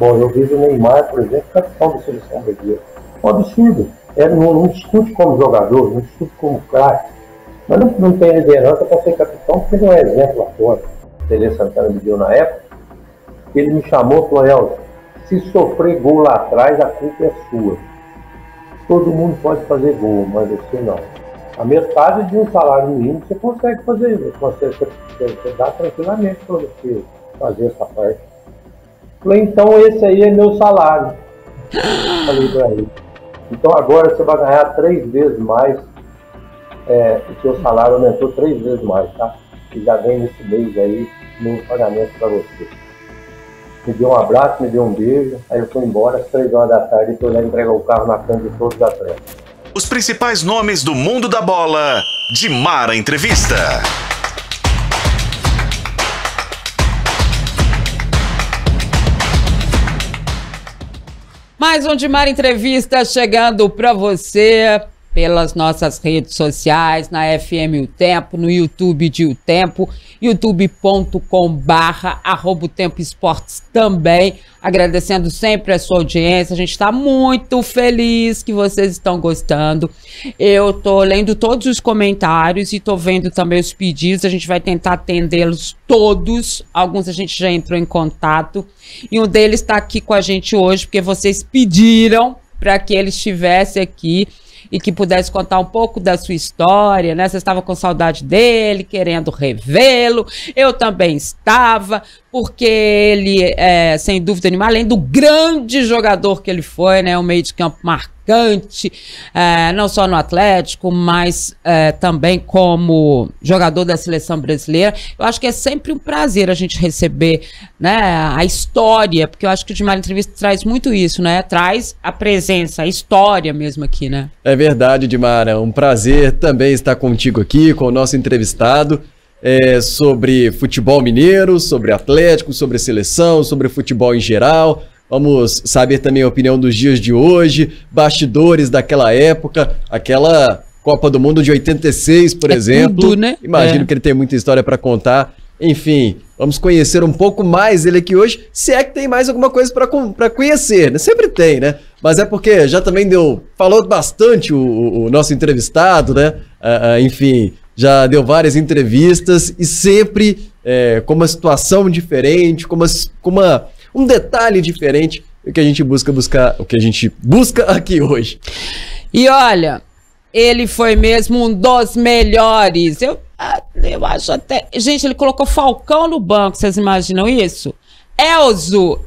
Bom, eu vejo o Neymar, por exemplo, capitão da seleção brasileira. Um absurdo. Não discute como jogador, não discute como craque. Mas não tem liderança para ser capitão, porque não é exemplo lá fora. O Tele Santana me deu na época. Ele me chamou e falou: Elcio, se sofrer gol lá atrás, a culpa é sua. Todo mundo pode fazer gol, mas você não. A metade de um salário mínimo você consegue fazer. Você dá tranquilamente para você fazer essa parte. Falei: então esse aí é meu salário. Falei para ele. Então agora você vai ganhar 3 vezes mais. O seu salário aumentou 3 vezes mais, tá? E já vem nesse mês aí no pagamento para você. Me deu um abraço, me deu um beijo, aí eu fui embora às 3 horas da tarde e fui lá entregar o carro na frente de todos os atletas. Os principais nomes do mundo da bola, de Mara Entrevista. Mais um de Mara Entrevista chegando para você pelas nossas redes sociais, na FM O Tempo, no YouTube de O Tempo, youtube.com/@O Tempo Esportes também. Agradecendo sempre a sua audiência, a gente está muito feliz que vocês estão gostando. Eu tô lendo todos os comentários e tô vendo também os pedidos, a gente vai tentar atendê-los todos. Alguns a gente já entrou em contato e um deles está aqui com a gente hoje porque vocês pediram para que ele estivesse aqui e que pudesse contar um pouco da sua história, né? Você estava com saudade dele, querendo revê-lo. Eu também estava, porque ele, sem dúvida nenhuma, além do grande jogador que ele foi, né? Um meio de campo marcante, não só no Atlético, mas também como jogador da seleção brasileira. Eu acho que é sempre um prazer a gente receber, né, a história, porque eu acho que o de Mara Entrevista traz muito isso, né? Traz a presença, a história mesmo aqui, né? É verdade, Dimara. Um prazer também estar contigo aqui, com o nosso entrevistado, sobre futebol mineiro, sobre Atlético, sobre seleção, sobre futebol em geral. Vamos saber também a opinião dos dias de hoje, bastidores daquela época, aquela Copa do Mundo de 86, por exemplo. Tudo, né? Imagino que ele tem muita história para contar. Enfim, vamos conhecer um pouco mais ele aqui hoje, se é que tem mais alguma coisa para conhecer, né? Sempre tem, né? Mas é porque já também falou bastante o nosso entrevistado, né? Enfim, já deu várias entrevistas e sempre com uma situação diferente, com um detalhe diferente do que a gente o que a gente busca aqui hoje. E olha, ele foi mesmo um dos melhores. Eu acho até... Gente, ele colocou Falcão no banco, vocês imaginam isso? Elzo,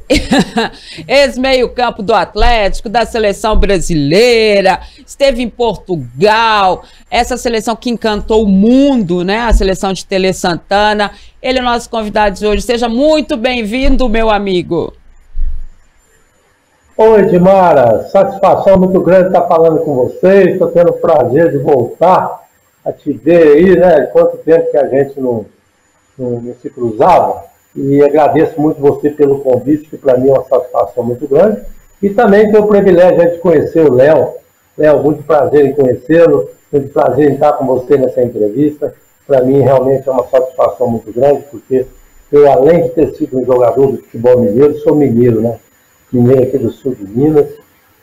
ex-meio-campo do Atlético, da seleção brasileira, esteve em Portugal, essa seleção que encantou o mundo, né? A seleção de Tele Santana. Ele é o nosso convidado de hoje. Seja muito bem-vindo, meu amigo. Oi, Dimara. Satisfação muito grande estar falando com vocês. Estou tendo o prazer de voltar a te ver aí, né? Quanto tempo que a gente não se cruzava. E agradeço muito você pelo convite, que para mim é uma satisfação muito grande. E também tenho o privilégio de conhecer o Léo. Léo, muito prazer em conhecê-lo, muito prazer em estar com você nessa entrevista. Para mim, realmente é uma satisfação muito grande, porque eu, além de ter sido um jogador do futebol mineiro, sou mineiro, né? Mineiro aqui do sul de Minas,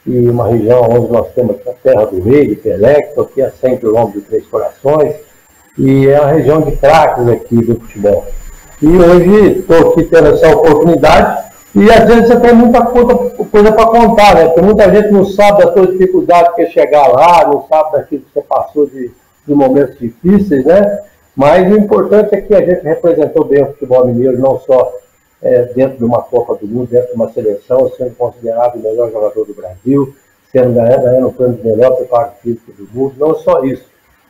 e uma região onde nós temos a terra do Rei, de Pelé, que estou aqui a 100 quilômetros de Três Corações, e é uma região de craques aqui do futebol. E hoje estou aqui tendo essa oportunidade e às vezes você tem muita coisa para contar, né? Porque muita gente não sabe da sua dificuldade que é chegar lá, não sabe daquilo que você passou de momentos difíceis, né? Mas o importante é que a gente representou bem o futebol mineiro, não só dentro de uma Copa do Mundo, dentro de uma seleção, sendo considerado o melhor jogador do Brasil, ganhando o prêmio de melhor preparo físico do mundo, não só isso,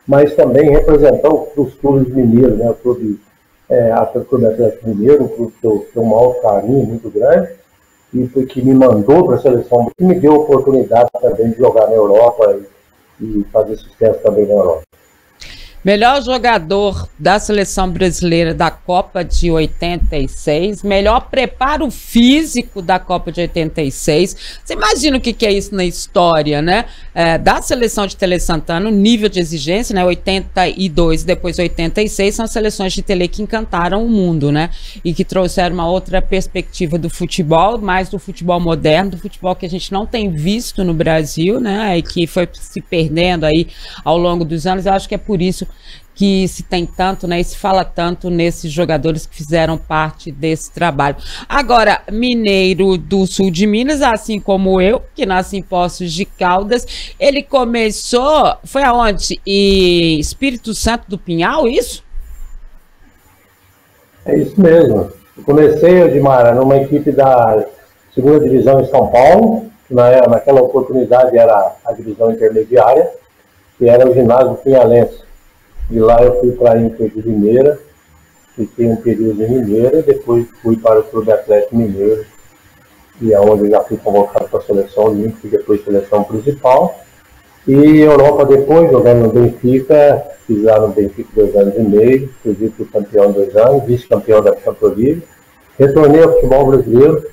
mas também representou os clubes mineiros, né? O Clube Atlético Mineiro, um clube que eu tenho um maior carinho muito grande, e que me mandou para a seleção, que me deu a oportunidade também de jogar na Europa e fazer sucesso também na Europa. Melhor jogador da seleção brasileira da Copa de 86, melhor preparo físico da Copa de 86. Você imagina o que é isso na história, né? Da seleção de Tele Santana, o nível de exigência, né? 82 e depois 86 são as seleções de Tele que encantaram o mundo, né? E que trouxeram uma outra perspectiva do futebol, mais do futebol moderno, do futebol que a gente não tem visto no Brasil, né? E que foi se perdendo aí ao longo dos anos. Eu acho que é por isso que se tem tanto, né, e se fala tanto nesses jogadores que fizeram parte desse trabalho. Agora, mineiro do sul de Minas, assim como eu, que nasci em Poços de Caldas, ele começou, foi aonde? E Espírito Santo do Pinhal, isso? É isso mesmo. Eu comecei, Edmara, numa equipe da segunda divisão em São Paulo, que naquela oportunidade era a divisão intermediária, que era o ginásio Pinhalense. De lá eu fui para a Inter de Limeira, fiquei um período em Limeira, depois fui para o Clube Atlético Mineiro, e é onde eu já fui convocado para a seleção olímpica e depois seleção principal. E Europa depois, jogando no Benfica, fiz lá no Benfica 2 anos e meio, fui campeão 2 anos, vice-campeão da Champions League. Retornei ao futebol brasileiro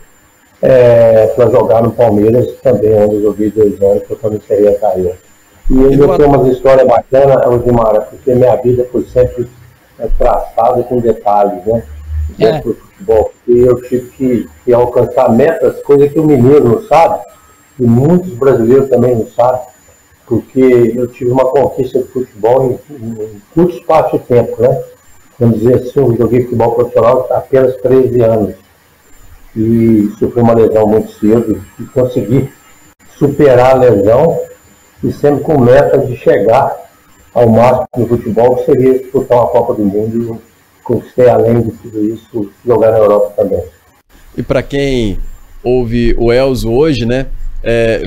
para jogar no Palmeiras, também onde eu joguei 2 anos, que eu também encerrei a carreira. E eu tenho umas histórias bacanas, Odimara, porque minha vida foi sempre traçada com detalhes, né? Dentro do futebol. E eu tive que alcançar metas, coisa que o mineiro não sabe, e muitos brasileiros também não sabem, porque eu tive uma conquista de futebol em curto espaço de tempo, né? Vamos dizer assim, eu joguei futebol profissional há apenas 13 anos. E sofri uma lesão muito cedo e consegui superar a lesão, e sempre com meta de chegar ao máximo do futebol, que seria disputar uma Copa do Mundo, e eu conquistei, além de tudo isso, jogar na Europa também. E para quem ouve o Elzo hoje, né,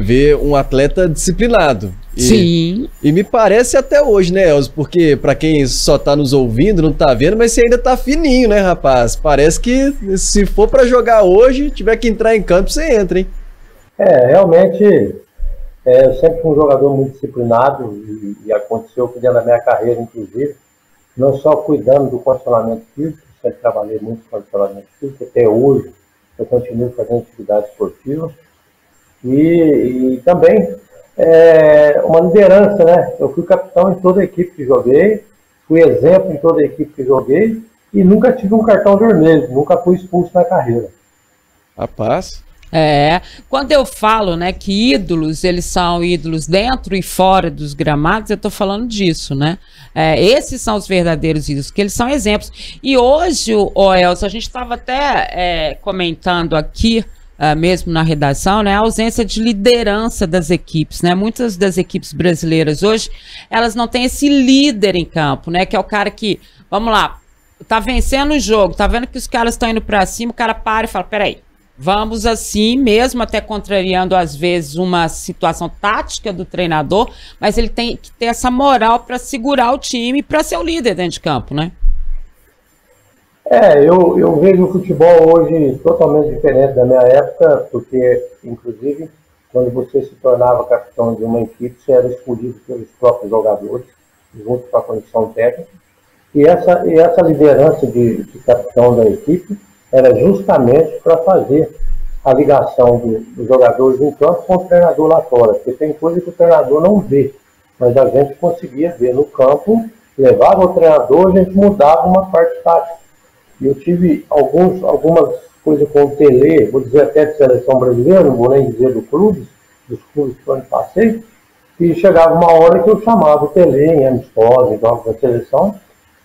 vê um atleta disciplinado. Sim. E me parece até hoje, né, Elzo? Porque para quem só tá nos ouvindo, não tá vendo, mas você ainda tá fininho, né, rapaz? Parece que se for para jogar hoje, tiver que entrar em campo, você entra, hein? Realmente... eu sempre fui um jogador muito disciplinado e aconteceu que dentro da minha carreira, inclusive, não só cuidando do condicionamento físico, sempre trabalhei muito com condicionamento físico, até hoje eu continuo fazendo atividade esportiva, e também uma liderança, né? Eu fui capitão em toda a equipe que joguei, fui exemplo em toda a equipe que joguei, e nunca tive um cartão vermelho, nunca fui expulso na carreira. Rapaz... quando eu falo, né, que ídolos, eles são ídolos dentro e fora dos gramados, eu tô falando disso, né? Esses são os verdadeiros ídolos, que eles são exemplos. E hoje, Elcio, a gente estava até comentando aqui, mesmo na redação, né, a ausência de liderança das equipes, né? Muitas das equipes brasileiras hoje, elas não têm esse líder em campo, né? Que é o cara que, vamos lá, tá vencendo o jogo, tá vendo que os caras estão indo para cima, o cara para e fala, peraí, vamos assim, mesmo até contrariando às vezes uma situação tática do treinador, mas ele tem que ter essa moral para segurar o time, para ser o líder dentro de campo, né? Eu vejo o futebol hoje totalmente diferente da minha época, porque, inclusive, quando você se tornava capitão de uma equipe, você era escolhido pelos próprios jogadores, junto com a condição técnica, e essa liderança de capitão da equipe era justamente para fazer a ligação dos jogadores em campo com o treinador lá fora, porque tem coisa que o treinador não vê, mas a gente conseguia ver no campo, levava o treinador, a gente mudava uma parte tática. E eu tive algumas coisas com o Tele, vou dizer até de seleção brasileira, não vou nem dizer dos clubes que eu passei, e chegava uma hora que eu chamava o Tele em amistosa, jogos da seleção,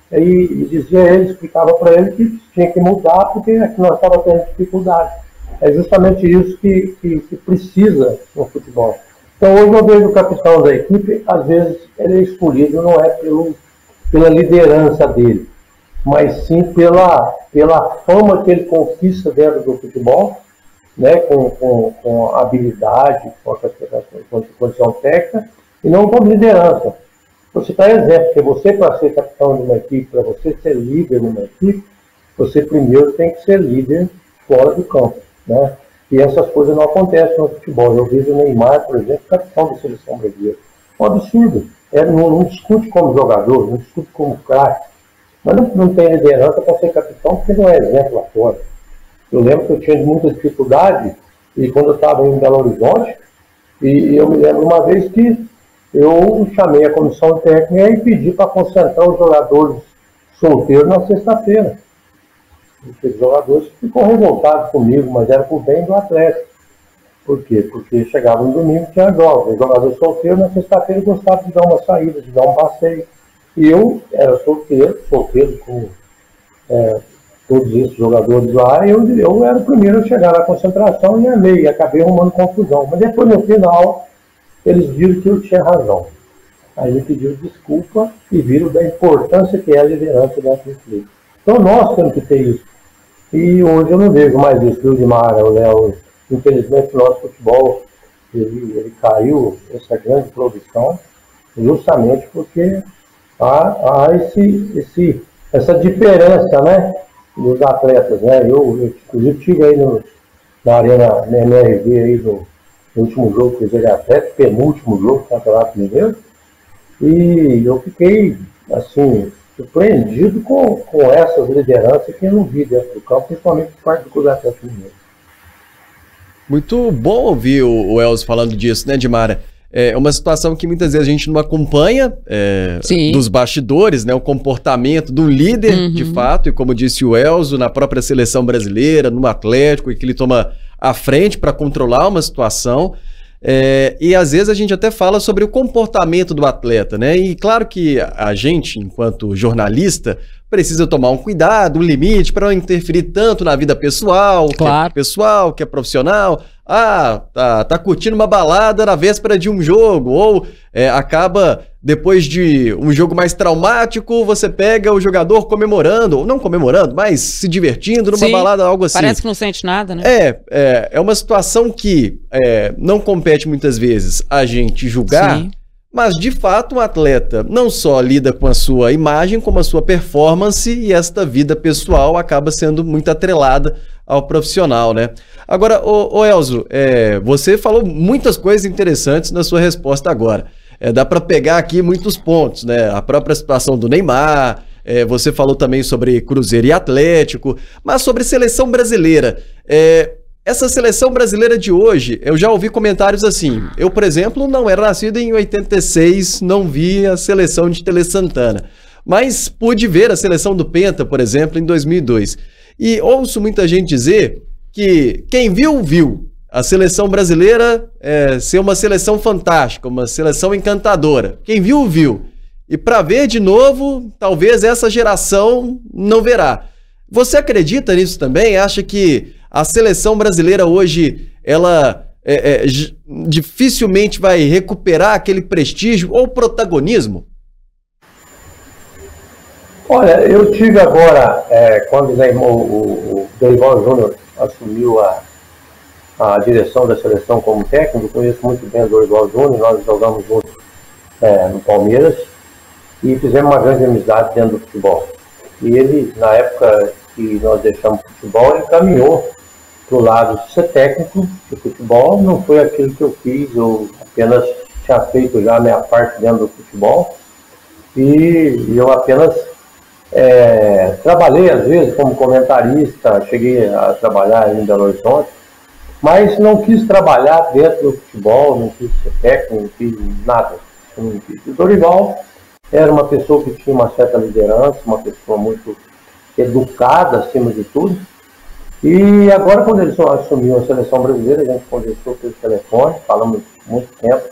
e dizia a ele, explicava para ele que tinha que mudar porque nós estávamos tendo dificuldade. É justamente isso que precisa no futebol. Então hoje eu vejo o capitão da equipe, às vezes ele é escolhido não é pela liderança dele, mas sim pela fama que ele conquista dentro do futebol, né, com habilidade, com a condição técnica, e não com liderança. Vou citar exemplo, porque você, para ser capitão de uma equipe, para você ser líder de uma equipe, você primeiro tem que ser líder fora do campo, né? E essas coisas não acontecem no futebol. Eu vejo o Neymar, por exemplo, capitão da seleção brasileira. Um absurdo. não discute como jogador, não discute como craque, mas não tem liderança para ser capitão, porque não é exemplo lá fora. Eu lembro que eu tinha muita dificuldade, e quando eu estava em Belo Horizonte, e eu me lembro uma vez que eu chamei a comissão técnica e pedi para concentrar os jogadores solteiros na sexta-feira. Os jogadores ficam revoltados comigo, mas era por bem do atleta. Por quê? Porque chegava no domingo, tinha jogos. O jogador solteiro, na sexta-feira, gostava de dar uma saída, de dar um passeio. E eu era solteiro com todos esses jogadores lá, eu era o primeiro a chegar na concentração e amei, e acabei arrumando confusão. Mas depois, no final, eles viram que eu tinha razão. Aí me pediram desculpa e viram da importância que é a liderança dentro do clube. Então nós temos que ter isso. E hoje eu não vejo mais isso, viu, Dimara, o Léo? Infelizmente o nosso futebol ele caiu, essa grande produção, justamente porque há essa diferença, né, dos atletas, né? Eu inclusive estive aí na Arena na MRV aí no último jogo que Cruzeiro e Atlético, penúltimo jogo do Campeonato Mineiro, e eu fiquei assim surpreendido com essas lideranças que eu não vi dentro do campo, principalmente por parte do Cruzeiro Atlético Mineiro. Muito bom ouvir o Elzo falando disso, né, Dimara? É uma situação que muitas vezes a gente não acompanha dos bastidores, né? O comportamento do líder, de fato, e como disse o Elzo, na própria seleção brasileira, no Atlético, e que ele toma a frente para controlar uma situação. E às vezes a gente até fala sobre o comportamento do atleta, né? E claro que a gente, enquanto jornalista, precisa tomar um cuidado, um limite para não interferir tanto na vida pessoal, claro, que é profissional. Tá curtindo uma balada na véspera de um jogo, ou acaba, depois de um jogo mais traumático, você pega o jogador comemorando, ou não comemorando, mas se divertindo numa balada, algo assim. Parece que não sente nada, né? É uma situação que não compete muitas vezes a gente julgar. Sim. Mas, de fato, um atleta não só lida com a sua imagem, como a sua performance, e esta vida pessoal acaba sendo muito atrelada ao profissional, né? Agora, ô Elzo, você falou muitas coisas interessantes na sua resposta agora. Dá para pegar aqui muitos pontos, né? A própria situação do Neymar, você falou também sobre Cruzeiro e Atlético, mas sobre seleção brasileira. Essa seleção brasileira de hoje, eu já ouvi comentários assim. Eu, por exemplo, não era nascido em 86, não vi a seleção de Tele Santana. Mas pude ver a seleção do Penta, por exemplo, em 2002. E ouço muita gente dizer que quem viu, viu. A seleção brasileira ser uma seleção fantástica, uma seleção encantadora. Quem viu, viu. E para ver de novo, talvez essa geração não verá. Você acredita nisso também? Acha que a seleção brasileira hoje, ela dificilmente vai recuperar aquele prestígio ou protagonismo? Olha, eu tive agora, quando o Dorival Júnior assumiu a direção da seleção como técnico, eu conheço muito bem o Dorival Júnior, nós jogamos juntos no Palmeiras e fizemos uma grande amizade dentro do futebol. E ele, na época que nós deixamos o futebol, ele caminhou para o lado de ser técnico de futebol. Não foi aquilo que eu fiz, eu apenas tinha feito já a minha parte dentro do futebol e eu apenas trabalhei às vezes como comentarista, cheguei a trabalhar em Belo Horizonte, mas não quis trabalhar dentro do futebol, não quis ser técnico, não quis nada. Não quis. O Dorival era uma pessoa que tinha uma certa liderança, uma pessoa muito educada acima de tudo. E agora, quando ele assumiu a seleção brasileira, a gente conversou pelo telefone, falamos muito tempo,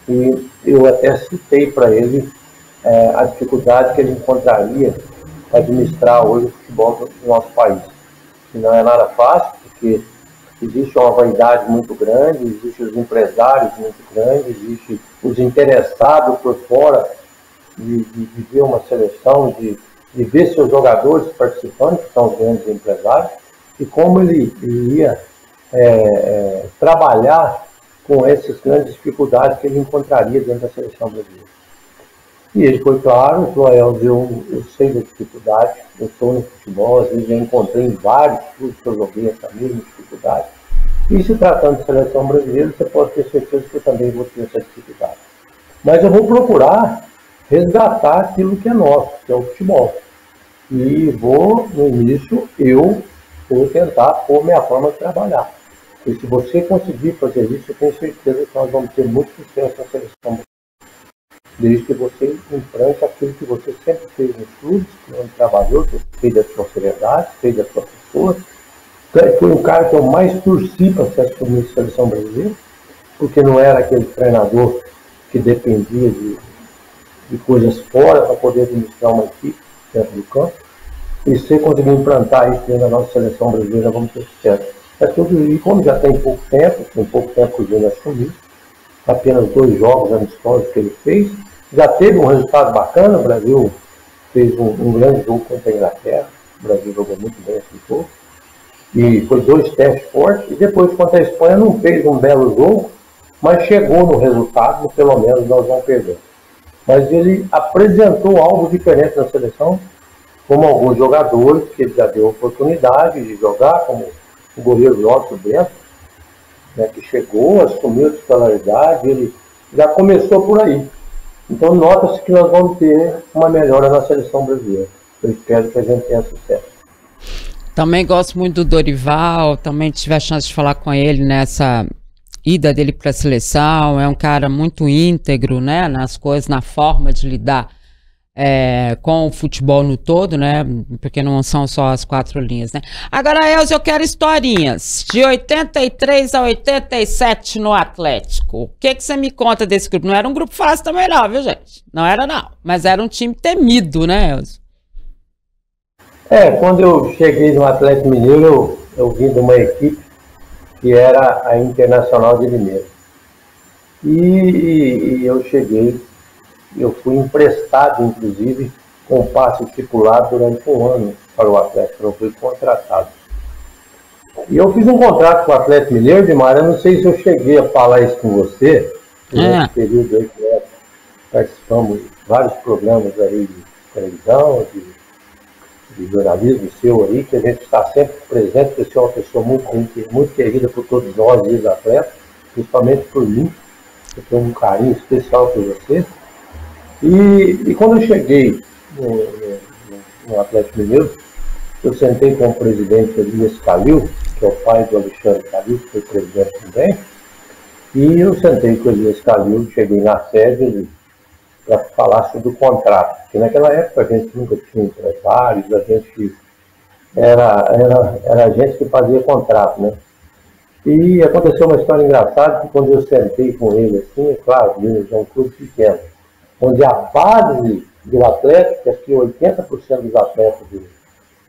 e eu até citei para ele a dificuldade que ele encontraria para administrar hoje o futebol do nosso país. Que não é nada fácil, porque existe uma vaidade muito grande, existem os empresários muito grandes, existem os interessados por fora de ver uma seleção, de ver seus jogadores participando, que são os grandes empresários, e como ele ia trabalhar com essas grandes dificuldades que ele encontraria dentro da seleção brasileira. E ele foi claro, falou, eu sei da dificuldade, eu estou no futebol, às vezes eu encontrei em vários clubes que eu joguei essa mesma dificuldade. E se tratando de seleção brasileira, você pode ter certeza que eu também vou ter essa dificuldade. Mas eu vou procurar resgatar aquilo que é nosso, que é o futebol. E vou, no início, eu vou tentar pôr minha forma de trabalhar. E se você conseguir fazer isso, eu tenho certeza que nós vamos ter muito sucesso na seleção. Desde que você enfrente aquilo que você sempre fez nos clubes, onde trabalhou, que fez da sua seriedade, fez da sua pessoa. Foi o cara que eu mais torci para ser assumir a seleção brasileira, porque não era aquele treinador que dependia de coisas fora para poder administrar uma equipe dentro do campo. E se conseguir implantar isso dentro da nossa seleção brasileira, vamos ter sucesso. E como já tem pouco tempo que o Júnior assumiu, apenas 2 jogos amistosos que ele fez, já teve um resultado bacana. O Brasil fez um grande jogo contra a Inglaterra, o Brasil jogou muito bem esse jogo, e foi 2 testes fortes, e depois contra a Espanha não fez um belo jogo, mas chegou no resultado, e pelo menos nós vamos perder. Mas ele apresentou algo diferente na seleção, como alguns jogadores que ele já deu oportunidade de jogar, como o goleiro nosso Bento, né, que chegou, assumiu a titularidade, ele já começou por aí. Então nota-se que nós vamos ter uma melhora na seleção brasileira. Eu espero que a gente tenha sucesso. Também gosto muito do Dorival, também tive a chance de falar com ele nessa ida dele para a seleção. É um cara muito íntegro, né, nas coisas, na forma de lidar com o futebol no todo, né? Porque não são só as 4 linhas, né? Agora, Elza, eu quero historinhas. De 83 a 87 no Atlético. O que você me conta desse grupo? Não era um grupo fácil também não, viu, gente? Não era não. Mas era um time temido, né, Elza? Quando eu cheguei no Atlético Mineiro, eu vim de uma equipe que era a Internacional de Limeira. E eu cheguei, eu fui emprestado, inclusive, com passe estipulado durante 1 ano para o Atlético, não fui contratado. E eu fiz um contrato com o Atlético Mineiro, Dimar, eu não sei se eu cheguei a falar isso com você, nesse período aí que nós participamos de vários programas aí de televisão, de jornalismo seu aí, que a gente está sempre presente, porque você é uma pessoa muito querida por todos nós, ex-atletas, principalmente por mim, eu tenho um carinho especial por você. E quando eu cheguei no Atlético Mineiro, eu sentei com o presidente Elias Calil, que é o pai do Alexandre Calil, que foi presidente também, e eu sentei com o Elias Calil, cheguei na sede para falar sobre o contrato, porque naquela época a gente nunca tinha empresários, a gente era a gente que fazia contrato, né? E aconteceu uma história engraçada, que quando eu sentei com ele assim, é claro, o Minas é um clube pequeno, onde a base do Atlético, que aqui 80% dos atletas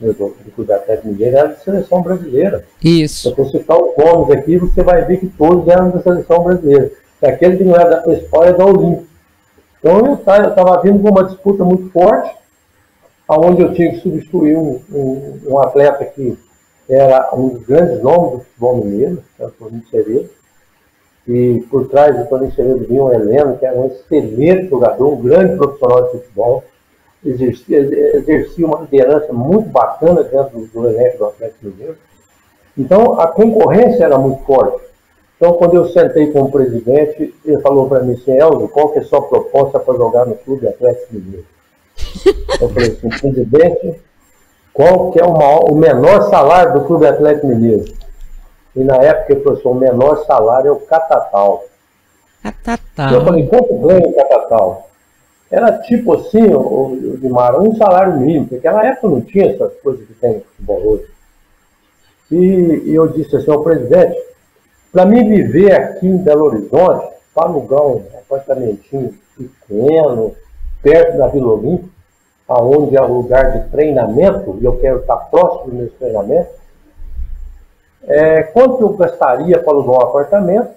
do Clube Atlético Mineiro era de seleção brasileira. Isso. Se eu citar os nomes aqui, você vai ver que todos eram da seleção brasileira. E aquele que não era da principal é da Olímpia. Então eu estava vindo com uma disputa muito forte, onde eu tinha que substituir um atleta que era um dos grandes nomes do futebol mineiro, que era o Toninho Cerezo. E por trás do Toninho Cerezo vinha o Heleno, que era um excelente jogador, um grande profissional de futebol, exercia uma liderança muito bacana dentro do elenco do Atlético Mineiro. Então a concorrência era muito forte. Então quando eu sentei com o presidente, ele falou para mim assim: Elzo, qual que é a sua proposta para jogar no Clube Atlético Mineiro? Eu falei assim: presidente, qual que é o menor salário do Clube Atlético Mineiro? E na época ele falou assim: o menor salário é o Catatal. Catatal. Eu falei: quanto ganha o Catatal? Era tipo assim, o Dimar, um salário mínimo, porque naquela época não tinha essas coisas que tem no futebol hoje. E eu disse assim ao presidente: para mim viver aqui em Belo Horizonte, para alugar um apartamentinho pequeno, perto da Vila Olímpia, onde é um lugar de treinamento, e eu quero estar próximo dos meus treinamentos, quanto eu gastaria para alugar um apartamento,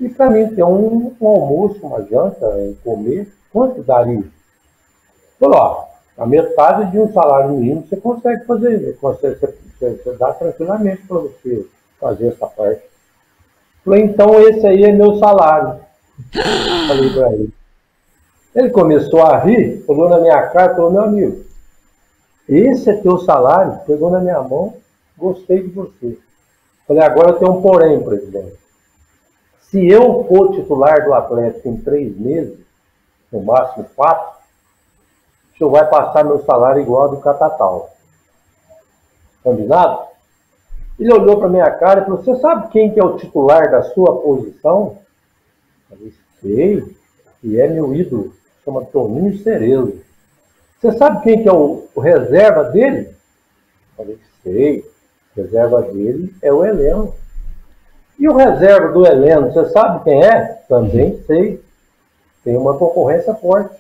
e para mim ter um almoço, uma janta, comer, quanto daria? Falou: ó, a metade de um salário mínimo você consegue fazer, você dá tranquilamente para você fazer essa parte. Falei: então esse aí é meu salário. Falei para ele. Ele começou a rir, olhou na minha cara e falou: meu amigo, esse é teu salário? Pegou na minha mão, gostei de você. Falei: agora tem um porém, presidente. Se eu for titular do Atlético em 3 meses, no máximo 4, o senhor vai passar meu salário igual ao do Catatal. Combinado? Ele olhou para minha cara e falou, você sabe quem que é o titular da sua posição? Eu falei, sei, e é meu ídolo, chama Toninho Cerezo. Você sabe quem que é o reserva dele? Eu falei, sei, o reserva dele é o Heleno. E o reserva do Heleno, você sabe quem é? Também sei. Tem uma concorrência forte.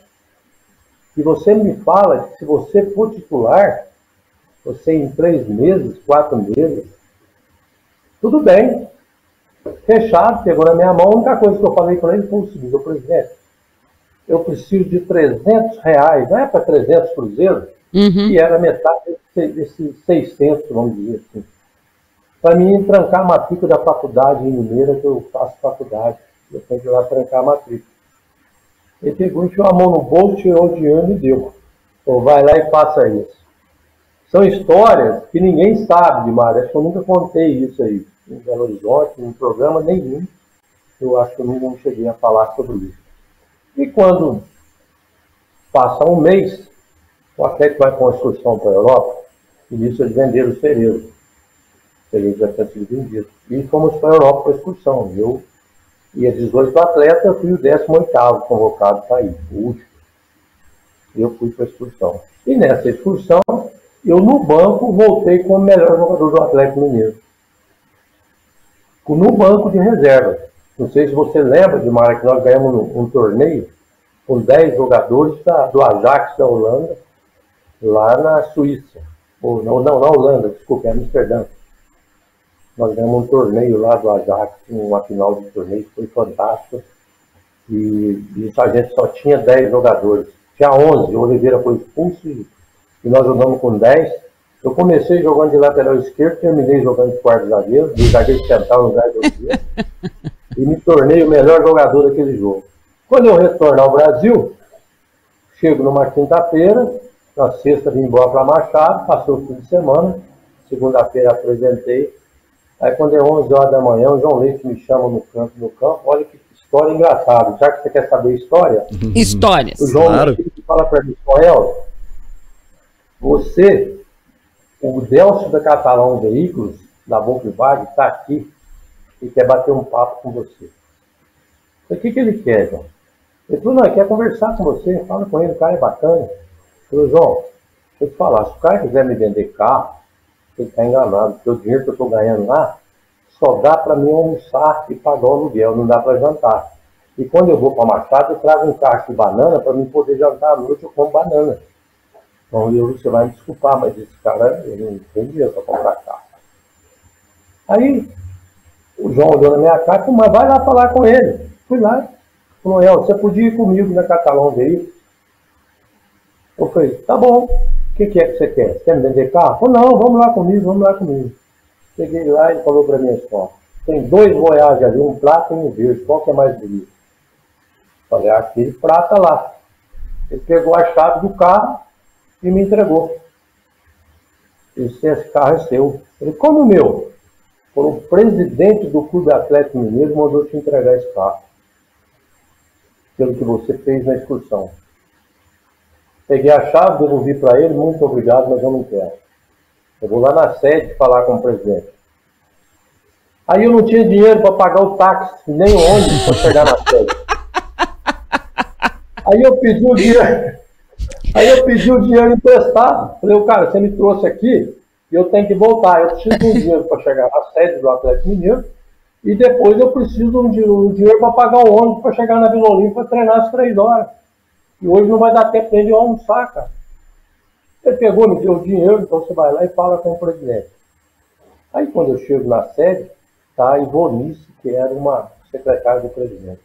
E você me fala que se você for titular, você em 3 meses, 4 meses, tudo bem. Fechado, pegou na minha mão. A única coisa que eu falei para ele foi o seguinte, presidente, eu preciso de R$300, não é para 300 cruzeiros, que era metade desses 600, vamos dizer assim. Para mim, trancar a matrícula da faculdade em Mineira, que eu faço faculdade. Eu tenho que ir lá trancar a matrícula. Ele pegou, enfiou a mão no bolso, tirou o dinheiro e me deu. Então, vai lá e faça isso. São histórias que ninguém sabe demais. Acho que eu nunca contei isso aí em Belo Horizonte, em programa nenhum. Eu acho que eu não cheguei a falar sobre isso. E quando passa um mês, o Atlético vai com uma excursão para a Europa, e nisso eles venderam o Cerezo. O Cerezo já tinha sido vendido. E fomos para a Europa para a excursão. Eu ia 18 atletas, eu fui o 18º convocado para ir, o último. Eu fui para a excursão. E nessa excursão, eu no banco voltei como o melhor jogador do Atlético Mineiro. No banco de reserva. Não sei se você lembra, de Mara, que nós ganhamos um torneio com 10 jogadores do Ajax da Holanda, lá na Suíça. Ou, não, na Holanda, desculpa, é Amsterdã. Nós ganhamos um torneio lá do Ajax, uma final de torneio, foi fantástico. E isso a gente só tinha 10 jogadores. Tinha 11, o Oliveira foi expulso e nós jogamos com 10. Eu comecei jogando de lateral esquerdo, terminei jogando de quarto zagueiro, de zagueiro central no lugar do Oliveira, e me tornei o melhor jogador daquele jogo. Quando eu retorno ao Brasil, chego numa quinta-feira, na sexta vim embora para Machado, passou o fim de semana, segunda-feira apresentei. Aí quando é 11 horas da manhã, o João Leite me chama no campo, olha que história engraçada. Já que você quer saber a história? Histórias. O João Leite fala para mim, Joel, você, o Delcio da Catalão Veículos, da Volkswagen, está aqui e quer bater um papo com você. O que ele quer, João? Ele falou, não, ele quer conversar com você, fala com ele, o cara é bacana. Eu falei, João, deixa eu te falar, se o cara quiser me vender carro, ele está enganado, porque o dinheiro que eu estou ganhando lá só dá para mim almoçar e pagar o aluguel, não dá para jantar. E quando eu vou para Machado, eu trago um cacho de banana para mim poder jantar à noite, eu como banana. Então você vai me desculpar, mas esse cara, ele não tem dinheiro para comprar carro. Aí o João olhou na minha cara e falou, mas vai lá falar com ele. Fui lá. Falou, você podia ir comigo na Catalão Veículos? Eu falei, tá bom. O que é que você quer? Você quer me vender carro? Falei, não, vamos lá comigo. Cheguei lá e ele falou para mim assim, tem 2 Voyage ali, um prata e um verde, qual que é mais bonito? Falei, aquele prata lá. Ele pegou a chave do carro e me entregou. Ele disse, esse carro é seu. Ele, como o meu? Falou, o presidente do Clube Atlético Mineiro mandou te entregar esse carro. Pelo que você fez na excursão. Peguei a chave, devolvi para ele, muito obrigado, mas eu não quero. Eu vou lá na sede falar com o presidente. Aí eu não tinha dinheiro para pagar o táxi, nem o ônibus para chegar na sede. Aí eu pedi o dinheiro emprestado. Falei, cara, você me trouxe aqui e eu tenho que voltar. Eu preciso de um dinheiro para chegar na sede do Atlético Mineiro e depois eu preciso de um dinheiro para pagar o ônibus para chegar na Vila Olímpia para treinar às 3 horas. E hoje não vai dar tempo nem de eu almoçar, cara. Ele pegou, me deu o dinheiro, então você vai lá e fala com o presidente. Aí quando eu chego na sede, tá a Ivonice, que era uma secretária do presidente.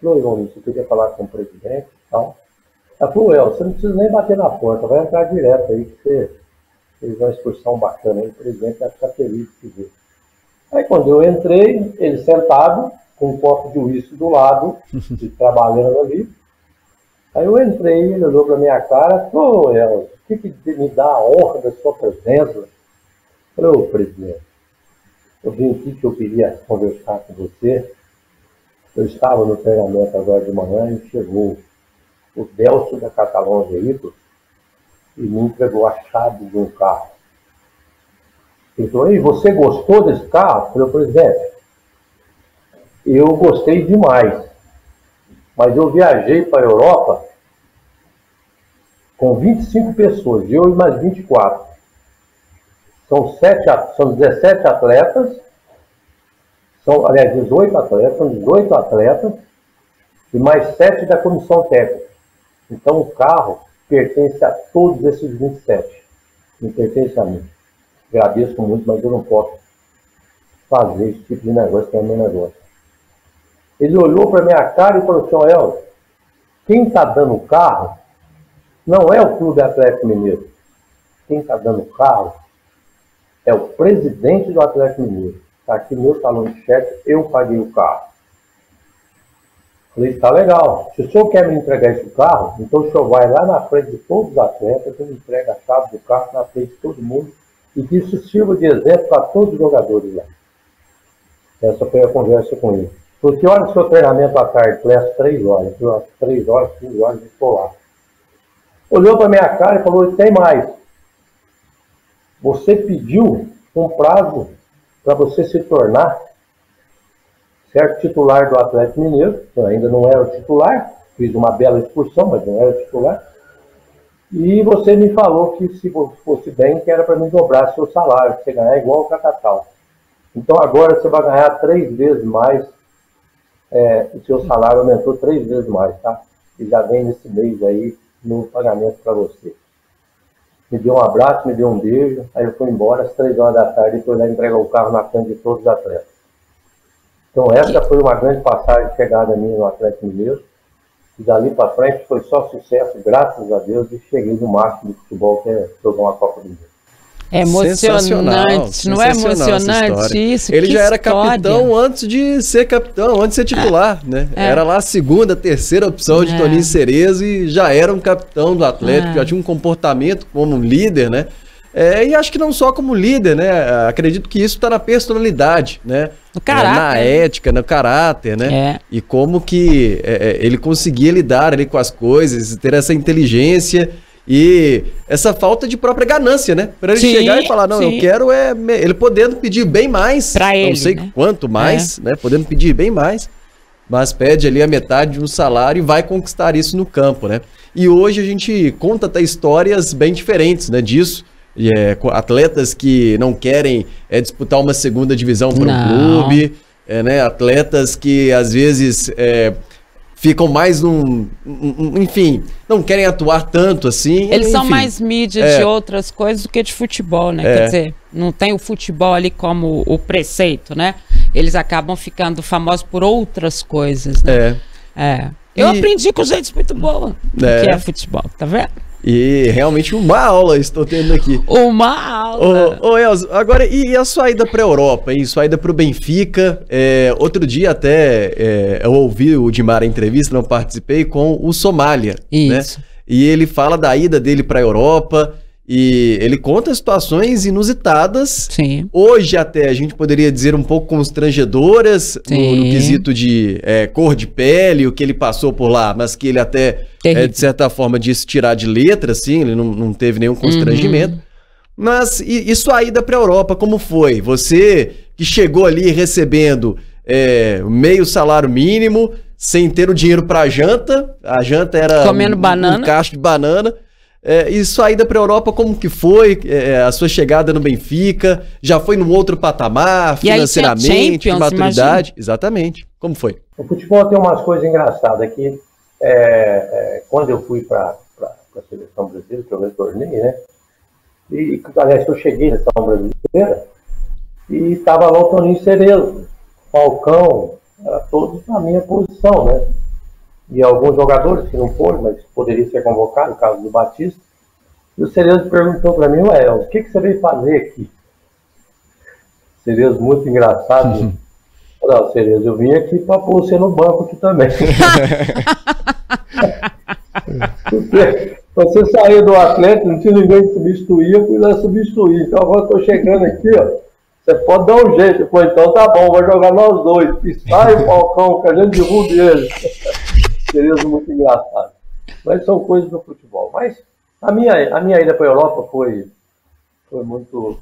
Falou, Ivonice, eu queria falar com o presidente e tal. Ela falou, você não precisa nem bater na porta, vai entrar direto aí, que você fez uma excursão bacana aí, o presidente vai ficar feliz de te ver. Aí quando eu entrei, ele sentado, com um copo de uísque do lado, e trabalhando ali. Aí eu entrei, ele olhou para minha cara e falou, o que me dá a honra da sua presença? Eu falei, presidente, eu vim aqui que eu queria conversar com você Eu estava no treinamento agora de manhã e chegou o Delcio da Catalão Veículos e me entregou a chave de um carro. Ele falou, e você gostou desse carro? Eu falei, presidente, eu gostei demais, mas eu viajei para a Europa com 25 pessoas, eu e mais 24. São 17 atletas, aliás, 18 atletas, são 18 atletas e mais 7 da comissão técnica. Então o carro pertence a todos esses 27. Não pertence a mim. Agradeço muito, mas eu não posso fazer esse tipo de negócio, que é o meu negócio. Ele olhou para minha cara e falou assim, Elcio, quem está dando o carro não é o Clube Atlético Mineiro. Quem está dando o carro é o presidente do Atlético Mineiro. Está aqui meu talão de cheque, eu paguei o carro. Falei, tá legal. Se o senhor quer me entregar esse carro, então o senhor vai lá na frente de todos os atletas, e me entrega a chave do carro na frente de todo mundo, e que isso sirva de exemplo para todos os jogadores lá. Essa foi a conversa com ele. Porque olha o seu treinamento à tarde, foi às 3 horas. Eu às 3 horas, 5 horas, estou lá. Olhou para minha cara e falou, tem mais. Você pediu um prazo para você se tornar certo titular do Atlético Mineiro. Eu ainda não era o titular, fiz uma bela excursão, mas não era titular. E você me falou que se fosse bem, que era para me dobrar seu salário, para você ganhar igual o Catatal. Então agora você vai ganhar 3 vezes mais, o seu salário aumentou 3 vezes mais, tá? E já vem nesse mês aí no pagamento para você. Me deu um abraço, me deu um beijo, aí eu fui embora às 3 horas da tarde e fui lá entregar o carro na frente de todos os atletas. Então essa foi uma grande passagem de chegada minha no Atlético Mineiro. E dali para frente foi só sucesso, graças a Deus, e cheguei no máximo de futebol, que é jogar uma Copa do Mundo. É emocionante, não é emocionante isso? Ele já era história. capitão antes de ser capitão, antes de ser titular, né? Era lá a segunda, terceira opção de Toninho Cerezo e já era um capitão do Atlético, já tinha um comportamento como um líder, né? E acho que não só como líder, né? Acredito que isso está na personalidade, né? No caráter. Na ética, no caráter, né? E como que ele conseguia lidar ali com as coisas, ter essa inteligência e essa falta de própria ganância, né? Para ele chegar e falar, não, eu quero ele podendo pedir bem mais, pra ele, não sei quanto mais, né? Podendo pedir bem mais, mas pede ali a metade de um salário e vai conquistar isso no campo, né? E hoje a gente conta até histórias bem diferentes, né, disso. Atletas que não querem disputar uma segunda divisão para um clube, né? Atletas que às vezes ficam mais enfim, não querem atuar tanto assim. Eles são mais mídia de outras coisas do que de futebol, né? Quer dizer, não tem o futebol ali como o preceito, né? Eles acabam ficando famosos por outras coisas, né? Eu aprendi com gente muito boa o que é futebol, tá vendo? E realmente uma aula estou tendo aqui. Uma aula. Ô Elzo, agora, e a sua ida para a Europa, hein? Sua ida para o Benfica? Outro dia até eu ouvi o Dimar em entrevista, não participei, com o Somália. Isso. Né? E ele fala da ida dele para a Europa e ele conta situações inusitadas. Sim. Hoje até a gente poderia dizer um pouco constrangedoras no quesito de cor de pele, o que ele passou por lá, mas que ele até... de certa forma, disse tirar de letra, assim, ele não teve nenhum constrangimento. Mas, e sua ida para a Europa, como foi? Você que chegou ali recebendo meio salário mínimo, sem ter o dinheiro para a janta era comendo banana. Um cacho de banana. E sua ida para a Europa, como que foi? A sua chegada no Benfica? Já foi num outro patamar, financeiramente, de maturidade? Imagina. Exatamente. Como foi? O futebol tem umas coisas engraçadas aqui. Quando eu fui para a seleção brasileira, que eu retornei, né? E, aliás, eu cheguei na seleção brasileira e estava lá o Toninho Cerezo, Falcão, todos na minha posição, né? E alguns jogadores que não foram, mas poderiam ser convocados, no caso do Batista. E o Cerezo perguntou para mim, o que você veio fazer aqui? Cerezo muito engraçado. Não, Cerezo, eu vim aqui para pôr você no banco aqui também. Porque você saiu do Atlético, não tinha ninguém que substituir, eu fui lá substituir. Então agora estou chegando aqui, Você pode dar um jeito. Pô, então tá bom, vai jogar nós dois. Pistar e o Falcão, que a gente derruba ele. Seria muito engraçado. Mas são coisas do futebol. Mas a minha ida para a Europa foi muito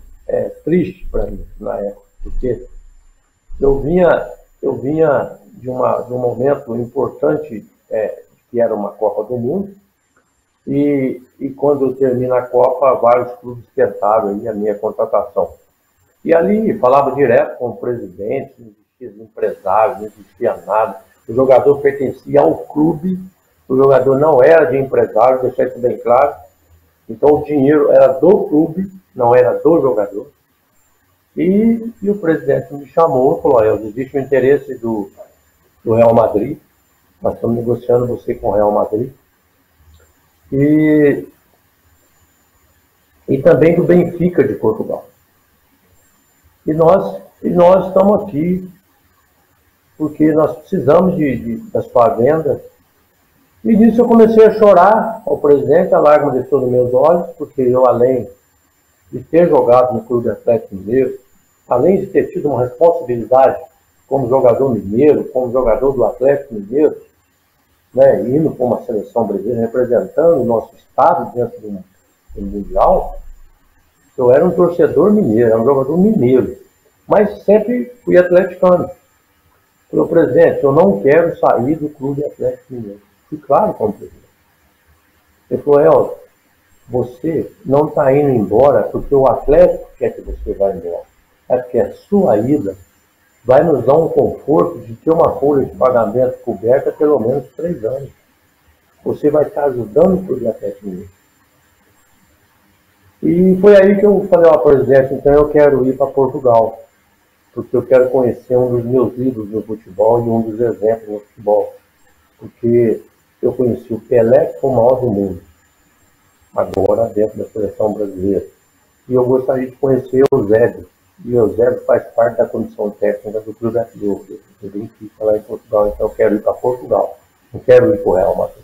triste para mim na época, porque eu vinha de um momento importante, que era uma Copa do Mundo, e quando termina a Copa, vários clubes tentaram aí a minha contratação. E ali falava direto com o presidente, não existia empresário, não existia nada. O jogador pertencia ao clube, o jogador não era de empresário, deixar isso bem claro. Então o dinheiro era do clube, não era do jogador. E o presidente me chamou e falou: existe o interesse do Real Madrid, nós estamos negociando você com o Real Madrid. E também do Benfica de Portugal. E nós estamos aqui porque nós precisamos da sua venda. E nisso eu comecei a chorar ao presidente, a lágrima desceu nos meus olhos, porque eu, além de ter jogado no Clube Atlético Mineiro, além de ter tido uma responsabilidade como jogador mineiro, como jogador do Atlético Mineiro, né, indo para uma seleção brasileira, representando o nosso estado dentro do Mundial, eu era um torcedor mineiro, era um jogador mineiro, mas sempre fui atleticano. Falei: presidente, eu não quero sair do Clube Atlético Mineiro. Fui claro como presidente. Ele falou: você não está indo embora porque o Atlético quer que você vá embora. É porque a sua ida vai nos dar um conforto de ter uma folha de pagamento coberta pelo menos 3 anos. Você vai estar ajudando o Clube Atlético Mineiro. E foi aí que eu falei: presidente, então eu quero ir para Portugal, porque eu quero conhecer um dos meus ídolos no futebol e um dos exemplos no futebol. Porque eu conheci o Pelé, que foi o maior do mundo, agora dentro da seleção brasileira. E eu gostaria de conhecer o Eusébio. E o Eusébio faz parte da comissão técnica do Clube do Benfica lá em Portugal. Então eu quero ir para Portugal, não quero ir para o Real Madrid.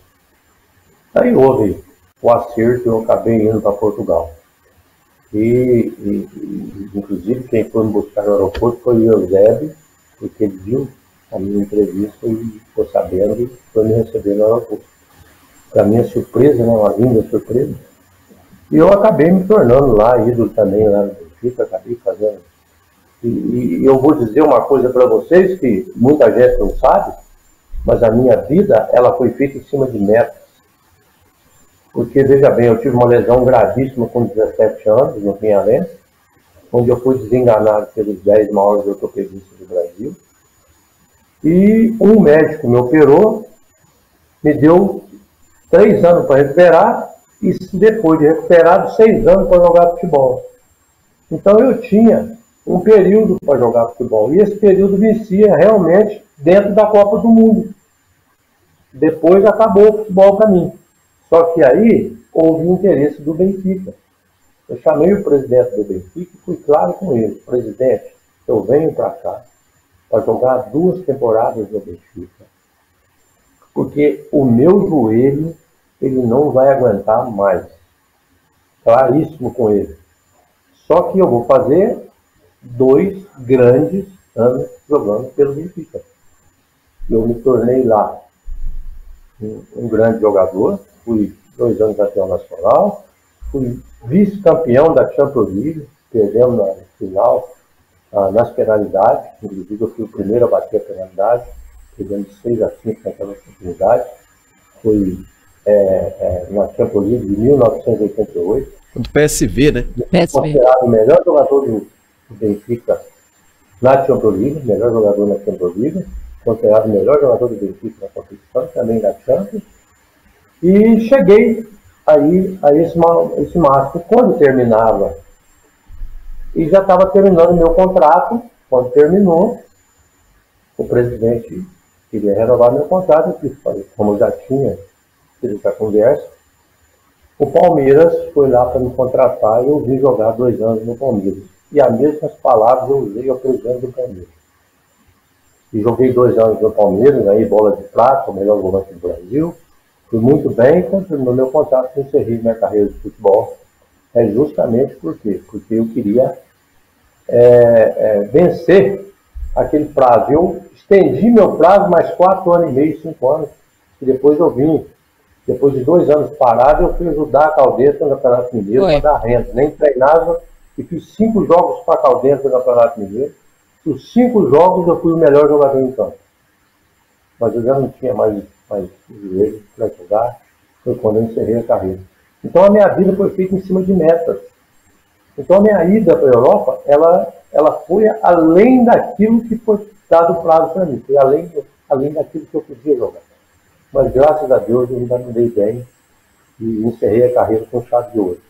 Aí houve o acerto e eu acabei indo para Portugal. E inclusive quem foi me buscar no aeroporto foi o Eusébio, porque ele viu a minha entrevista e ficou sabendo e foi me receber no aeroporto. Para minha surpresa, uma linda surpresa. E eu acabei me tornando lá ídolo também lá no Benfica, acabei fazendo. E eu vou dizer uma coisa para vocês que muita gente não sabe, mas a minha vida ela foi feita em cima de metas. Porque, veja bem, eu tive uma lesão gravíssima com 17 anos, no Pinhalense, onde eu fui desenganado pelos 10 maiores ortopedistas do Brasil. E um médico me operou, me deu 3 anos para recuperar, e depois de recuperado, 6 anos para jogar futebol. Então eu tinha um período para jogar futebol, e esse período vencia realmente dentro da Copa do Mundo. Depois acabou o futebol para mim. Só que aí houve interesse do Benfica. Eu chamei o presidente do Benfica e fui claro com ele: presidente, eu venho para cá para jogar 2 temporadas no Benfica, porque o meu joelho ele não vai aguentar mais. Claríssimo com ele. Só que eu vou fazer 2 grandes anos jogando pelo Benfica. Eu me tornei lá um grande jogador, fui 2 anos campeão nacional, fui vice-campeão da Champions League, perdemos na final, nas penalidades, inclusive eu fui o primeiro a bater a penalidade, perdemos 6-5 naquela oportunidade, fui na Champions League de 1988. Do PSV, né? Considerado o melhor jogador do Benfica na Champions League, melhor jogador na Champions League, considerado o melhor jogador do Benfica na competição, também da Champions. E cheguei aí a esse máximo. Quando terminava, e já estava terminando o meu contrato, quando terminou, o presidente queria renovar meu contrato, eu quis fazer, como eu já tinha tido essa conversa, o Palmeiras foi lá para me contratar e eu vim jogar 2 anos no Palmeiras. E as mesmas palavras eu usei ao presidente do Palmeiras. E joguei 2 anos no Palmeiras, aí bola de prata, o melhor volante do Brasil. Fui muito bem, quando terminou meu contrato, encerrei minha carreira de futebol. Justamente por quê? Porque eu queria vencer aquele prazo. Eu estendi meu prazo mais 4 anos e meio, 5 anos, e depois eu vim. Depois de 2 anos parado, eu fui ajudar a Caldense no Campeonato Mineiro para dar renda. Nem treinava e fiz 5 jogos para a Caldense no Campeonato Mineiro. Dos 5 jogos, eu fui o melhor jogador em campo. Mas eu já não tinha mais joelho para jogar. Foi quando eu encerrei a carreira. Então a minha vida foi feita em cima de metas. Então a minha ida para a Europa, ela foi além daquilo que foi dado prazo para mim. Foi além daquilo que eu podia jogar. Mas graças a Deus eu ainda me dei bem e encerrei a carreira com chave de ouro.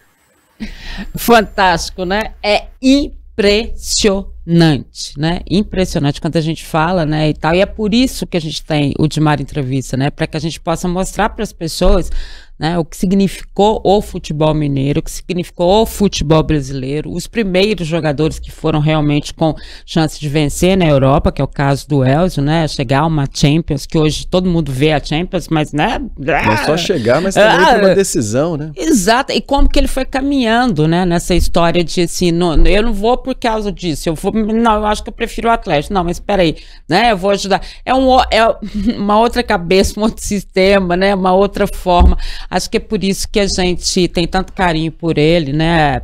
Fantástico, né? É impressionante, né? Impressionante quando a gente fala, né, e tal. E é por isso que a gente tem o Dimar Entrevista, né? Para que a gente possa mostrar para as pessoas, né, o que significou o futebol mineiro, o que significou o futebol brasileiro, os primeiros jogadores que foram realmente com chance de vencer na Europa, que é o caso do Elzio, né, chegar a uma Champions, que hoje todo mundo vê a Champions, mas, né... Não só chegar, mas também ter uma decisão, né? Exato, e como que ele foi caminhando, né, nessa história de assim, eu não vou por causa disso, não, eu acho que eu prefiro o Atlético, não, mas peraí, né, eu vou ajudar, é uma outra cabeça, um outro sistema, né, uma outra forma. Acho que é por isso que a gente tem tanto carinho por ele, né?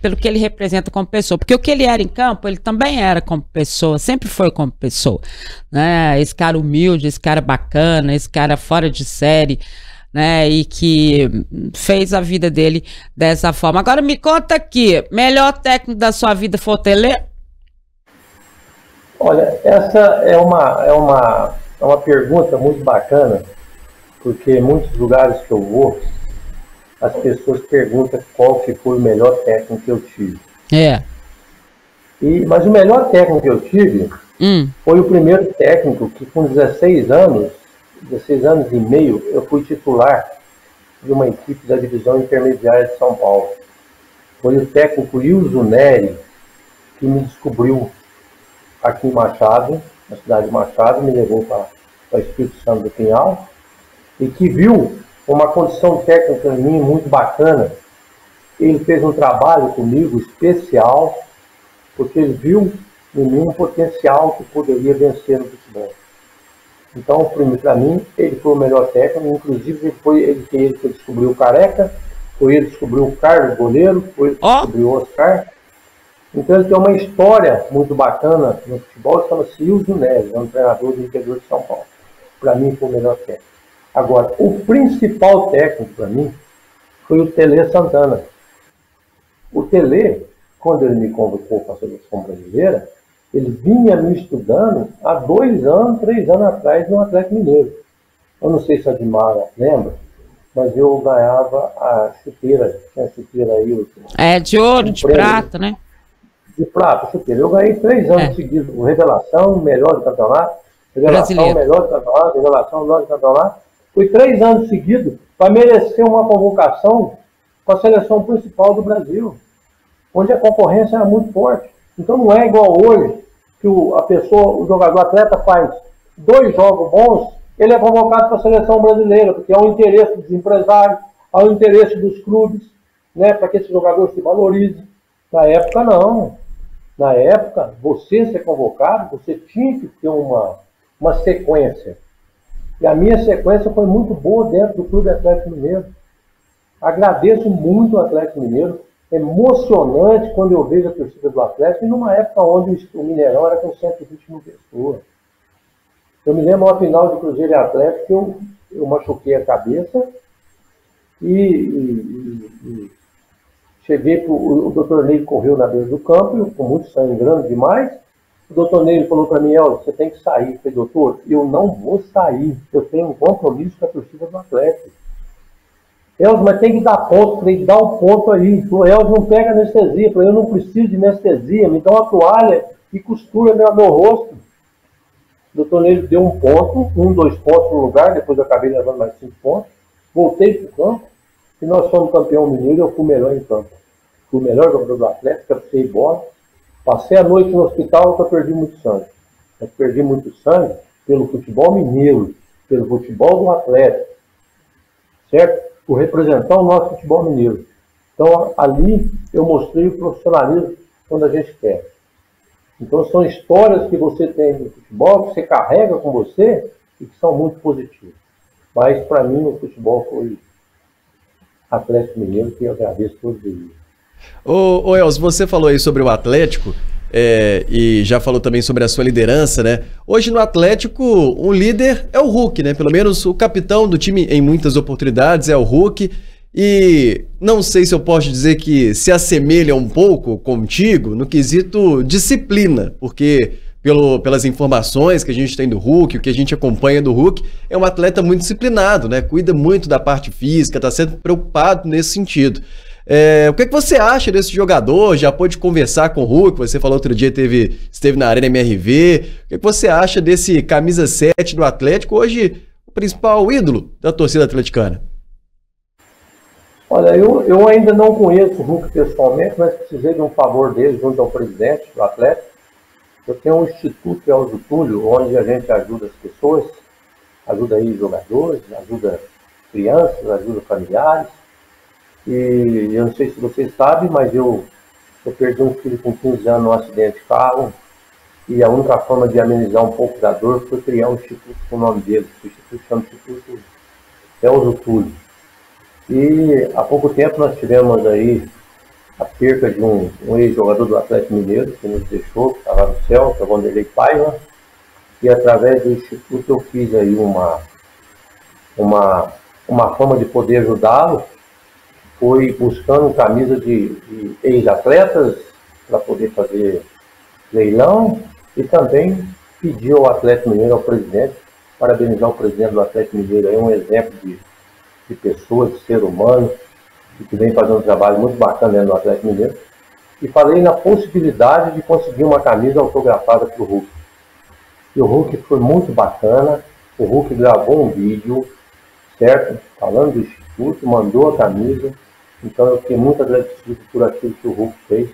Pelo que ele representa como pessoa. Porque o que ele era em campo, ele também era como pessoa, sempre foi como pessoa, né? Esse cara humilde, esse cara bacana, esse cara fora de série, né? E que fez a vida dele dessa forma. Agora me conta aqui, melhor técnico da sua vida foi o Tele? Olha, essa é uma pergunta muito bacana. Porque em muitos lugares que eu vou, as pessoas perguntam qual que foi o melhor técnico que eu tive. Mas o melhor técnico que eu tive foi o primeiro técnico que com 16 anos e meio, eu fui titular de uma equipe da divisão intermediária de São Paulo. Foi o técnico Ilso Neri que me descobriu aqui em Machado, na cidade de Machado, me levou para o Espírito Santo do Pinhal, e que viu uma condição técnica em mim muito bacana. Ele fez um trabalho comigo especial, porque ele viu em mim um potencial que poderia vencer no futebol. Então, para mim, ele foi o melhor técnico, inclusive ele que descobriu o Careca, foi ele que descobriu o Carlos Goleiro, foi ele que descobriu o Oscar. Então ele tem uma história muito bacana no futebol, chama-se Ilso Neves, é um treinador do interior de São Paulo. Para mim foi o melhor técnico. Agora, o principal técnico para mim foi o Tele Santana. O Tele, quando ele me convocou para a seleção brasileira, ele vinha me estudando há 2 anos, 3 anos atrás no Atlético Mineiro. Eu não sei se a Dimara lembra, mas eu ganhava a chuteira, tinha a chuteira aí. De ouro, de prata, né? De prata, chuteira. Eu ganhei 3 anos seguidos, revelação, melhor do campeonato, revelação, brasileiro. Melhor do campeonato, revelação, melhor do campeonato. Fui 3 anos seguidos para merecer uma convocação para a seleção principal do Brasil, onde a concorrência era muito forte. Então não é igual hoje, que o jogador atleta faz 2 jogos bons, ele é convocado para a seleção brasileira, porque é o interesse dos empresários, é o interesse dos clubes, né, para que esse jogador se valorize. Na época não. Na época, você ser convocado, você tinha que ter uma sequência. E a minha sequência foi muito boa dentro do Clube Atlético Mineiro. Agradeço muito o Atlético Mineiro. É emocionante quando eu vejo a torcida do Atlético, e numa época onde o Mineirão era com 120 mil pessoas. Eu me lembro uma final de Cruzeiro e Atlético que eu machuquei a cabeça e cheguei para o doutor Ney, correu na beira do campo, com muito sangue grande demais. O doutor Ney falou para mim: você tem que sair. Eu falei: doutor, eu não vou sair, eu tenho um compromisso com a torcida do Atlético. Elzo, mas tem que dar ponto. Falei: dá um ponto aí. Elzo, não pega anestesia. Falei: eu não preciso de anestesia, me dá uma toalha e costura meu rosto. O doutor Ney deu 1 ponto, 2 pontos no lugar, depois eu acabei levando mais 5 pontos. Voltei para o campo e nós fomos campeão mineiro, eu fui o melhor em campo. Fui o melhor jogador do Atlético, captei bola. Passei a noite no hospital porque eu perdi muito sangue. Eu perdi muito sangue pelo futebol mineiro, pelo futebol do Atlético, certo? Por representar o nosso futebol mineiro. Então ali eu mostrei o profissionalismo quando a gente quer. Então são histórias que você tem no futebol, que você carrega com você e que são muito positivas. Mas para mim o futebol foi Atlético Mineiro, que eu agradeço todos os dias. Ô Elcio, você falou aí sobre o Atlético e já falou também sobre a sua liderança, né? Hoje no Atlético, um líder é o Hulk, né? Pelo menos o capitão do time em muitas oportunidades é o Hulk. E não sei se eu posso dizer que se assemelha um pouco contigo no quesito disciplina, porque pelas informações que a gente tem do Hulk, o que a gente acompanha do Hulk, é um atleta muito disciplinado, né? Cuida muito da parte física, está sempre preocupado nesse sentido. O que você acha desse jogador? Já pôde conversar com o Hulk? Você falou outro dia, esteve na Arena MRV. O que você acha desse camisa 7 do Atlético, hoje o principal ídolo da torcida atleticana? Olha, eu ainda não conheço o Hulk pessoalmente, mas precisei de um favor dele junto ao presidente do Atlético. Eu tenho um instituto, que é o Getúlio, onde a gente ajuda as pessoas, ajuda aí jogadores, ajuda crianças, ajuda familiares. E eu não sei se vocês sabem, mas eu perdi um filho com 15 anos num acidente de carro, e a única forma de amenizar um pouco da dor foi criar um instituto com o nome dele. O instituto chama Instituto Getúlio. E há pouco tempo nós tivemos aí a perca de um ex-jogador do Atlético Mineiro, que nos deixou, que estava no céu, que é o Vanderlei Paiva, e através do Instituto eu fiz aí uma forma de poder ajudá-lo, foi buscando camisa de ex-atletas para poder fazer leilão, e também pediu ao Atlético Mineiro, ao presidente, parabenizar o presidente do Atlético Mineiro, aí um exemplo de pessoa, de ser humano, que vem fazendo um trabalho muito bacana dentro do Atlético Mineiro, e falei na possibilidade de conseguir uma camisa autografada para o Hulk. E o Hulk foi muito bacana, o Hulk gravou um vídeo, certo? Falando do Instituto, mandou a camisa, então eu fiquei muito agradecido por aquilo que o Hulk fez,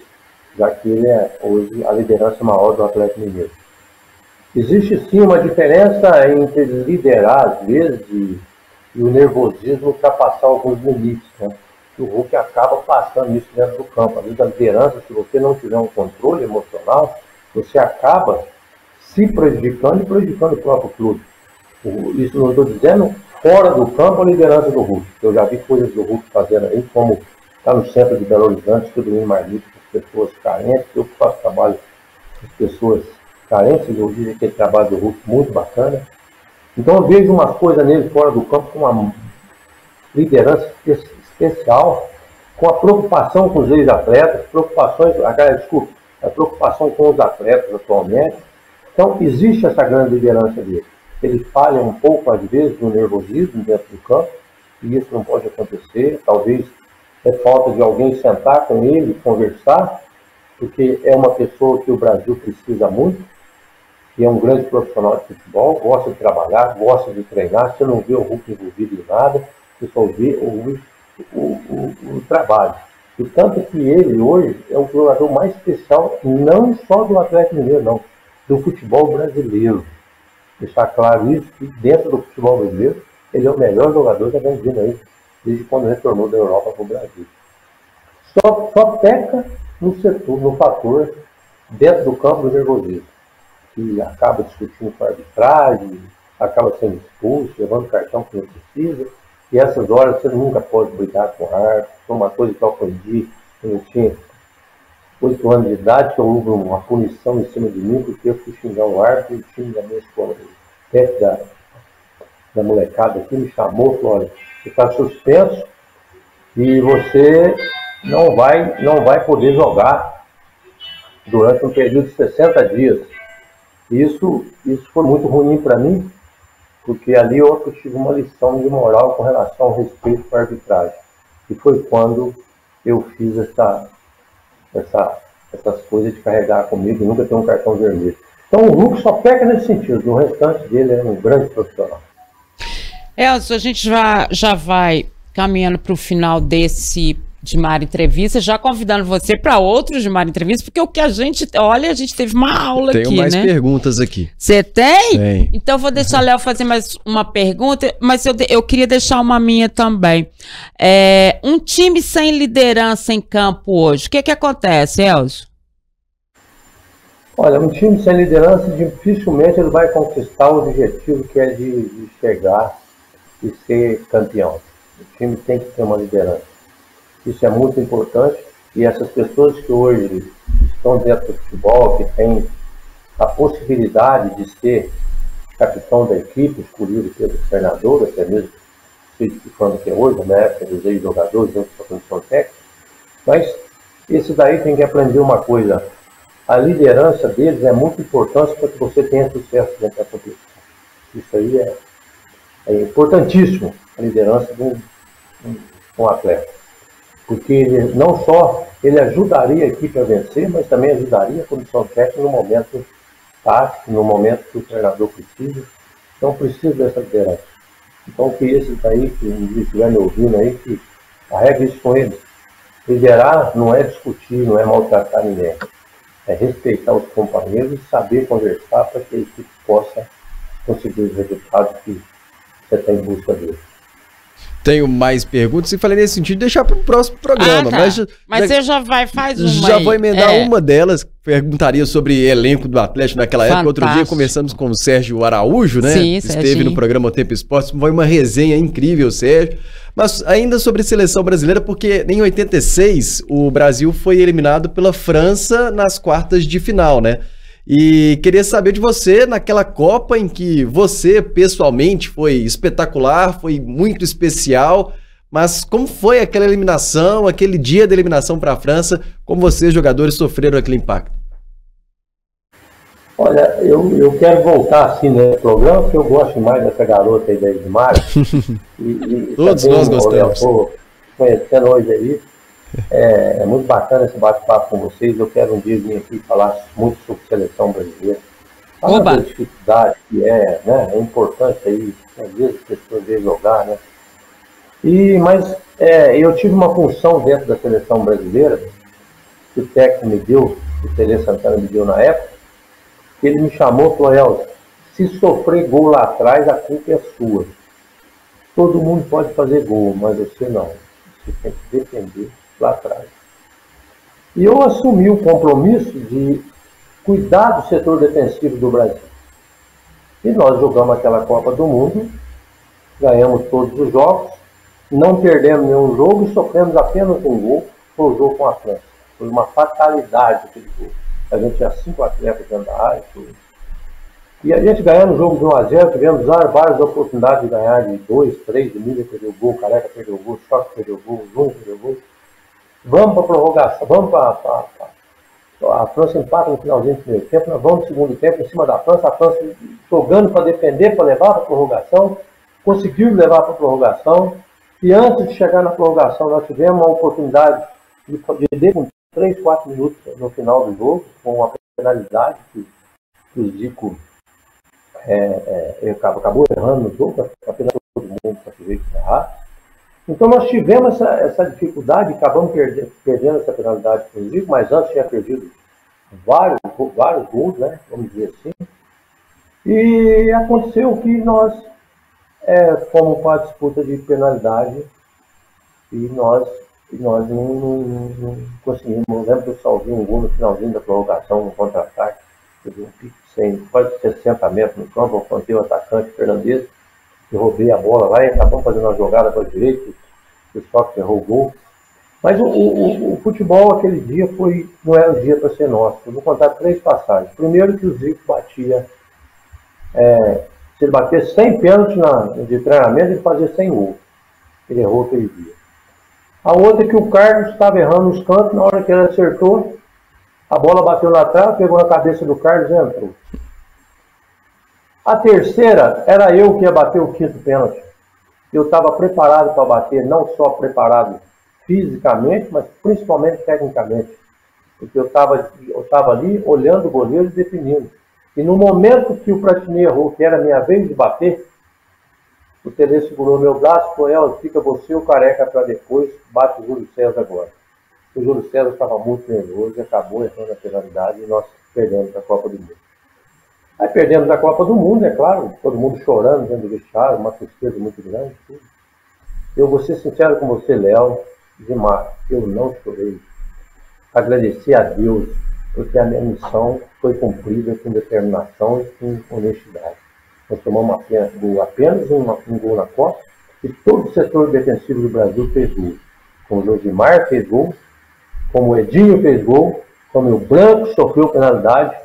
já que ele é hoje a liderança maior do Atlético Mineiro. Existe sim uma diferença entre liderar, às vezes, e o nervosismo ultrapassar alguns limites, né? O Hulk acaba passando isso dentro do campo. Às vezes a liderança, se você não tiver um controle emocional, você acaba se prejudicando e prejudicando o próprio clube. Isso não estou dizendo fora do campo a liderança do Hulk. Eu já vi coisas do Hulk fazendo aí, como está no centro de Belo Horizonte, distribuindo marmita para as pessoas carentes. Eu faço trabalho com as pessoas carentes, eu vi aquele trabalho do Hulk muito bacana. Então eu vejo umas coisas nele fora do campo com uma liderança especial, com a preocupação com os ex-atletas, a preocupação com os atletas atualmente. Então existe essa grande liderança dele. Ele falha um pouco, às vezes, no nervosismo dentro do campo, e isso não pode acontecer. Talvez é falta de alguém sentar com ele e conversar, porque é uma pessoa que o Brasil precisa muito, e é um grande profissional de futebol, gosta de trabalhar, gosta de treinar. Você não vê o Hulk envolvido em nada, você só vê o trabalho. E tanto que ele hoje é o jogador mais especial, não só do Atlético Mineiro, não, do futebol brasileiro. Deixar claro isso, que dentro do futebol brasileiro, ele é o melhor jogador que vem vindo aí, desde quando retornou da Europa para o Brasil. Só peca no setor, no fator, dentro do campo do nervosismo, que acaba discutindo com a arbitragem, acaba sendo expulso, levando cartão que não precisa, e essas horas você nunca pode brigar com o árbitro. Foi uma coisa que eu aprendi quando eu tinha 8 anos de idade, que houve uma punição em cima de mim, porque eu fui xingar o árbitro, e o time da minha escola, perto da molecada aqui, me chamou e falou: olha, você está suspenso e você não vai poder jogar durante um período de 60 dias. Isso foi muito ruim para mim, porque ali eu tive uma lição de moral com relação ao respeito para a arbitragem. E foi quando eu fiz essas coisas de carregar comigo e nunca ter um cartão vermelho. Então o Hulk só peca nesse sentido, o restante dele é um grande profissional. Elcio, a gente já vai caminhando para o final desse de Mar Entrevista, já convidando você para outros de Mar Entrevista, porque o que a gente... Olha, a gente teve uma aula aqui, né? Tenho mais perguntas aqui. Você tem? Tem. Então eu vou deixar o Léo fazer mais uma pergunta, mas eu queria deixar uma minha também. Um time sem liderança em campo hoje, o que acontece, Elcio? Olha, um time sem liderança dificilmente ele vai conquistar o objetivo que é de chegar e ser campeão. O time tem que ter uma liderança. Isso é muito importante e essas pessoas que hoje estão dentro do futebol, que têm a possibilidade de ser capitão da equipe, escolhido pelo treinador, até mesmo quando que é hoje, na época dos ex-jogadores, dentro da comissão técnica, mas esse daí tem que aprender uma coisa: a liderança deles é muito importante para que você tenha sucesso dentro da competição. Isso aí é importantíssimo, a liderança de um atleta. Porque ele, não só ele ajudaria a equipe a vencer, mas também ajudaria a comissão técnica no momento tático, no momento que o treinador precisa. Então precisa dessa liderança. Então que esse daí, que estiver me ouvindo aí, que carregue isso com ele. Liderar não é discutir, não é maltratar ninguém. É respeitar os companheiros e saber conversar para que a equipe possa conseguir os resultados que você está em busca dele. Tenho mais perguntas e falei nesse sentido, deixar para o próximo programa. Tá. Mas você já vai, faz uma já aí. vou emendar uma delas. Perguntaria sobre elenco do Atlético naquela época. Outro dia conversamos com o Sérgio Araújo, né? Sim, esteve no programa O Tempo Esportes. Foi uma resenha incrível, Sérgio. Mas ainda sobre seleção brasileira, porque em 86 o Brasil foi eliminado pela França nas quartas de final, né? E queria saber de você, naquela Copa em que você, pessoalmente, foi espetacular, foi muito especial, mas como foi aquela eliminação, aquele dia da eliminação para a França, como vocês, jogadores, sofreram aquele impacto? Olha, eu quero voltar assim nesse programa, porque eu gosto mais dessa garota aí da Edmar. Todos nós gostamos. Estou conhecendo hoje aí. É muito bacana esse bate-papo com vocês. Eu quero um dia vir aqui falar muito sobre seleção brasileira. Falar da dificuldade que é, né? É importante aí, às vezes as pessoas veem jogar, né? Mas eu tive uma função dentro da seleção brasileira, que o técnico me deu, o Tele Santana me deu na época, que ele me chamou e falou: Elcio, se sofrer gol lá atrás, a culpa é sua. Todo mundo pode fazer gol, mas você não. Você tem que defender lá atrás. E eu assumi o compromisso de cuidar do setor defensivo do Brasil. E nós jogamos aquela Copa do Mundo, ganhamos todos os jogos, não perdemos nenhum jogo e sofremos apenas um gol, foi o jogo com a França. Foi uma fatalidade aquele gol. A gente tinha 5 atletas dentro da área. E a gente ganhando o jogo de 1-0, tivemos várias oportunidades de ganhar de 2, 3, o Miller perdeu o gol, o Careca perdeu o gol, o Choque perdeu o gol, o Júnior perdeu o gol. Vamos para a prorrogação, vamos para a França empata no finalzinho do primeiro tempo, nós vamos no segundo tempo em cima da França, a França jogando para defender, para levar para a prorrogação, conseguiu levar para a prorrogação, e antes de chegar na prorrogação nós tivemos uma oportunidade de com 3, 4 minutos no final do jogo, com uma penalidade que o Zico acabou errando no jogo, apenas todo mundo para que errar. Então nós tivemos essa dificuldade, acabamos perdendo essa penalidade para o Zico, mas antes tinha perdido vários gols, né, vamos dizer assim. E aconteceu que nós fomos para a disputa de penalidade e nós não conseguimos. Eu lembro que eu salvei um gol no finalzinho da prorrogação, no contra-ataque. Teve um pique sem quase 60 metros no campo, eu contei o atacante Fernandes, que roubei a bola lá e acabamos fazendo uma jogada para a direita, o pessoal que errou o gol. Mas o futebol aquele dia não era o dia para ser nosso. Eu vou contar 3 passagens. Primeiro que o Zico batia, se ele batesse 100 pênaltis de treinamento, ele fazia 100 gols. Ele errou aquele dia. A outra é que o Carlos estava errando os cantos, na hora que ele acertou, a bola bateu na trave, pegou na cabeça do Carlos e entrou. A terceira, era eu que ia bater o 5º pênalti. Eu estava preparado para bater, não só preparado fisicamente, mas principalmente tecnicamente. Porque eu estava ali olhando o goleiro e definindo. E no momento que o Platini errou, que era a minha vez de bater, o Tele segurou meu braço e falou: fica você o Careca para depois, bate o Júlio César agora. O Júlio César estava muito nervoso e acabou errando a penalidade e nós perdemos a Copa do Mundo. Aí perdemos a Copa do Mundo, é claro, todo mundo chorando dentro do vestiário, uma tristeza muito grande. Tudo. Eu vou ser sincero com você, Léo, Zimar, eu não chorei. Agradeci a Deus porque a minha missão foi cumprida com determinação e com honestidade. Nós tomamos apenas um gol na Copa e todo o setor defensivo do Brasil fez gol. Como o Josimar fez gol, como o Edinho fez gol, como o Branco sofreu penalidade,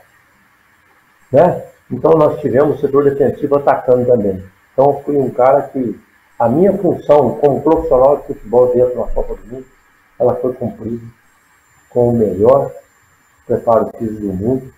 né? Então nós tivemos o setor defensivo atacando também. Então fui um cara que a minha função como profissional de futebol dentro da Copa do Mundo, ela foi cumprida com o melhor preparo físico do mundo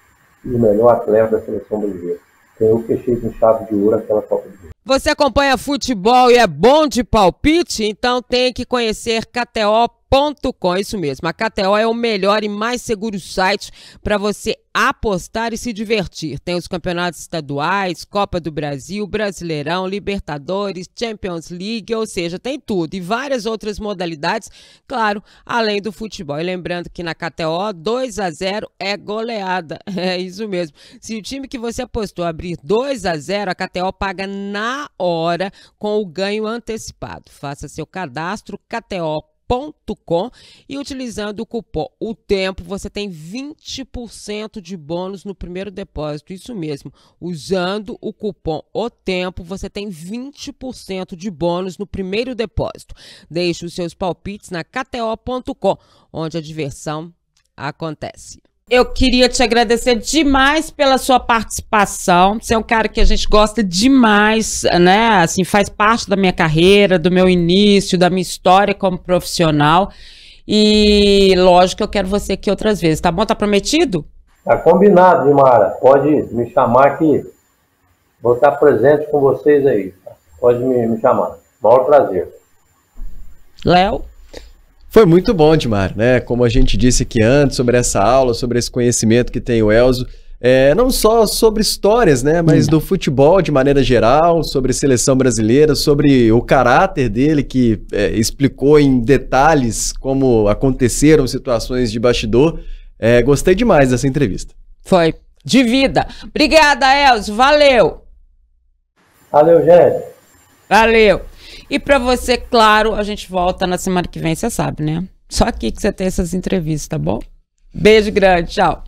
e o melhor atleta da seleção brasileira. Então eu fechei com chave de ouro aquela Copa do Mundo. Você acompanha futebol e é bom de palpite? Então tem que conhecer KTO.com, isso mesmo. A KTO é o melhor e mais seguro site para você apostar e se divertir. Tem os campeonatos estaduais, Copa do Brasil, Brasileirão, Libertadores, Champions League, ou seja, tem tudo. E várias outras modalidades, claro, além do futebol. E lembrando que na KTO, 2-0 é goleada. É isso mesmo. Se o time que você apostou abrir 2-0, a KTO paga na hora com o ganho antecipado. Faça seu cadastro, KTO.com, e utilizando o cupom O Tempo, você tem 20% de bônus no primeiro depósito. Isso mesmo, usando o cupom O Tempo, você tem 20% de bônus no primeiro depósito. Deixe os seus palpites na KTO.com, onde a diversão acontece. Eu queria te agradecer demais pela sua participação. Você é um cara que a gente gosta demais, né? Assim, faz parte da minha carreira, do meu início, da minha história como profissional. E lógico que eu quero você aqui outras vezes, tá bom? Tá prometido? Tá combinado, Dimara. Pode me chamar que vou estar presente com vocês aí. Tá? Pode me chamar. Maior prazer. Léo? Foi muito bom, Dimar, né? Como a gente disse aqui antes, sobre essa aula, sobre esse conhecimento que tem o Elzo, não só sobre histórias, né? Mas do futebol de maneira geral, sobre seleção brasileira, sobre o caráter dele, que explicou em detalhes como aconteceram situações de bastidor. Gostei demais dessa entrevista. Foi. De vida. Obrigada, Elzo. Valeu. Valeu, gente. Valeu. E pra você, claro, a gente volta na semana que vem, você sabe, né? Só aqui que você tem essas entrevistas, tá bom? Beijo grande, tchau.